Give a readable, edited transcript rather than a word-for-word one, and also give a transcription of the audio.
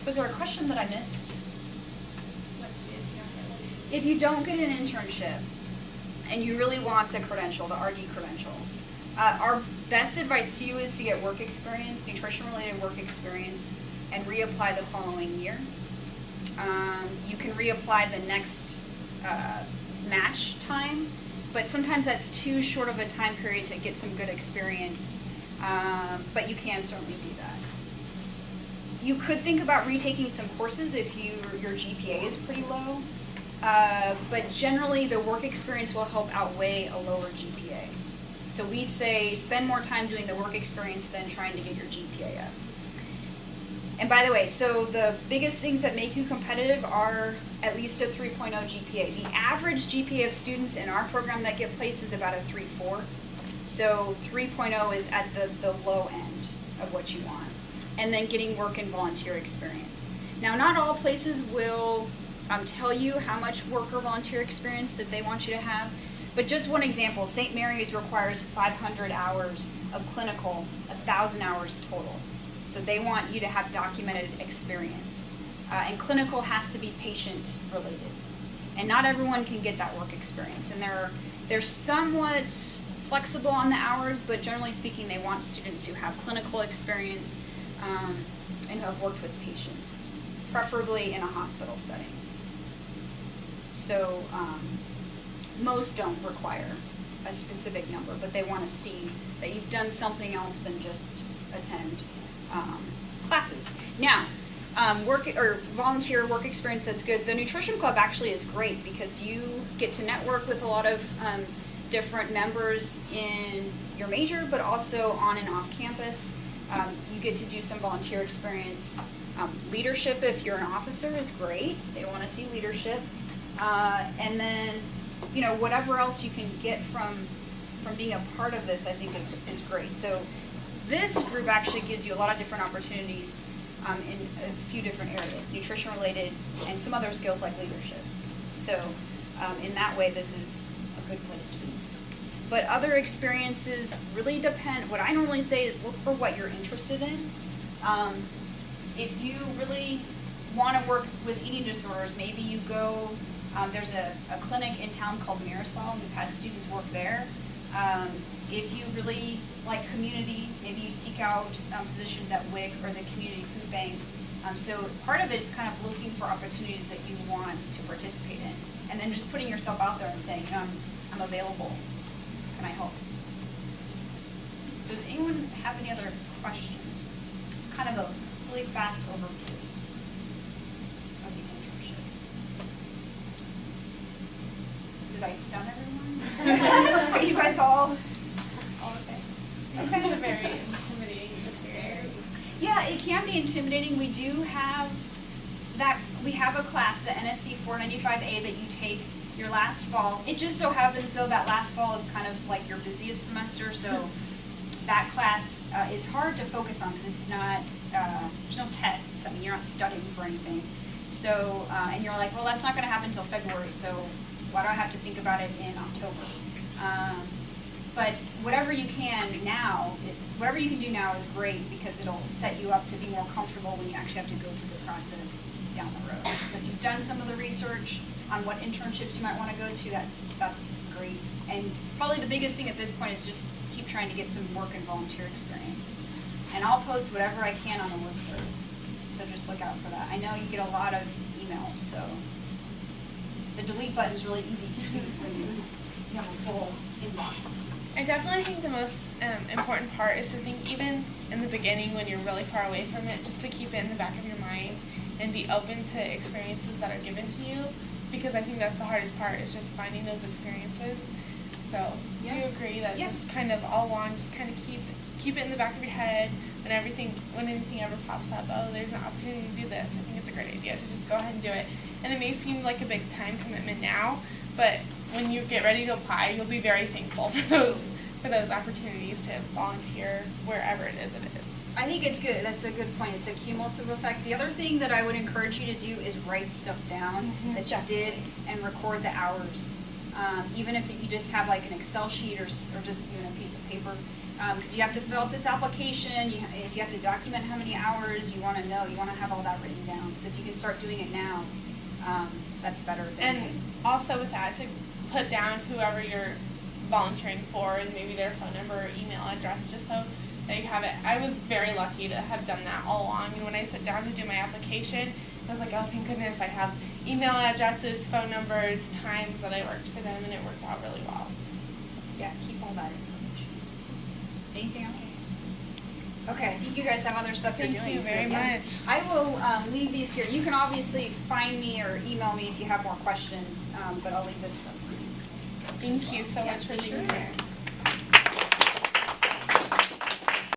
Was there a question that I missed? If you don't get an internship and you really want the credential, the RD credential, our best advice to you is to get work experience, nutrition-related work experience, and reapply the following year. You can reapply the next match time, but sometimes that's too short of a time period to get some good experience, but you can certainly do that. You could think about retaking some courses if your GPA is pretty low, but generally the work experience will help outweigh a lower GPA. So we say spend more time doing the work experience than trying to get your GPA up. And by the way, so the biggest things that make you competitive are at least a 3.0 GPA. The average GPA of students in our program that get placed is about a 3.4. So 3.0 is at the low end of what you want. And then getting work and volunteer experience. Now, not all places will tell you how much work or volunteer experience that they want you to have. But just one example, St. Mary's requires 500 hours of clinical, 1,000 hours total. So they want you to have documented experience. And clinical has to be patient related. And not everyone can get that work experience. And they're somewhat flexible on the hours, but generally speaking, they want students who have clinical experience and who have worked with patients, preferably in a hospital setting. So most don't require a specific number, but they want to see that you've done something else than just attend classes. Now, work or volunteer work experience, that's good. The nutrition club actually is great because you get to network with a lot of different members in your major, but also on and off campus. You get to do some volunteer experience. Leadership, if you're an officer, is great. They want to see leadership. And then, whatever else you can get from being a part of this, I think is great. So this group actually gives you a lot of different opportunities in a few different areas, nutrition related and some other skills like leadership. So in that way, this is a good place to be. But other experiences really depend. What I normally say is look for what you're interested in. If you really want to work with eating disorders, maybe you go, there's a clinic in town called Marisol, and we've had students work there. If you really like community, maybe you seek out positions at WIC or the community food bank. So part of it is kind of looking for opportunities that you want to participate in, and then just putting yourself out there and saying, I'm available. Can I help? So does anyone have any other questions? It's kind of a really fast overview of the internship. Did I stun everyone? Are you guys all okay? I think it's a very intimidating experience. Yeah, it can be intimidating. We do have that. We have a class, the NSC 495A, that you take your last fall. It just so happens, though, that last fall is kind of like your busiest semester, so that class is hard to focus on because it's not, there's no tests. I mean, you're not studying for anything. So, and you're like, well, that's not going to happen until February, so why do I have to think about it in October? But whatever you can now, whatever you can do now is great because it'll set you up to be more comfortable when you actually have to go through the process down the road. So if you've done some of the research on what internships you might want to go to, that's great. And probably the biggest thing at this point is just keep trying to get some work and volunteer experience. And I'll post whatever I can on the listserv, so just look out for that. I know you get a lot of emails, so the delete button is really easy to use when you have a full inbox. I definitely think the most important part is to think, even in the beginning when you're really far away from it, just to keep it in the back of your mind and be open to experiences that are given to you, because I think that's the hardest part, is just finding those experiences. So do you agree that just kind of all along, just kind of keep it in the back of your head when anything ever pops up, oh, there's an opportunity to do this, I think it's a great idea to just go ahead and do it. And it may seem like a big time commitment now, but when you get ready to apply, you'll be very thankful for those opportunities to volunteer wherever it is. I think it's good. That's a good point. It's a cumulative effect. The other thing that I would encourage you to do is write stuff down that you did and record the hours even if you just have like an Excel sheet or just even a piece of paper. Because you have to fill out this application, if you have to document how many hours, you want to know, you want to have all that written down. So if you can start doing it now, that's better. And also with that, to put down whoever you're volunteering for and maybe their phone number or email address, just so that you have it. I was very lucky to have done that all along, and when I sat down to do my application, I was like, oh, thank goodness I have email addresses, phone numbers, times that I worked for them, and it worked out really well. Yeah, keep all that information. Anything else? Okay, I think you guys have other stuff you're doing. Thank you very much. I will leave these here. You can obviously find me or email me if you have more questions, but I'll leave this stuff for you. Thank you so much for being here.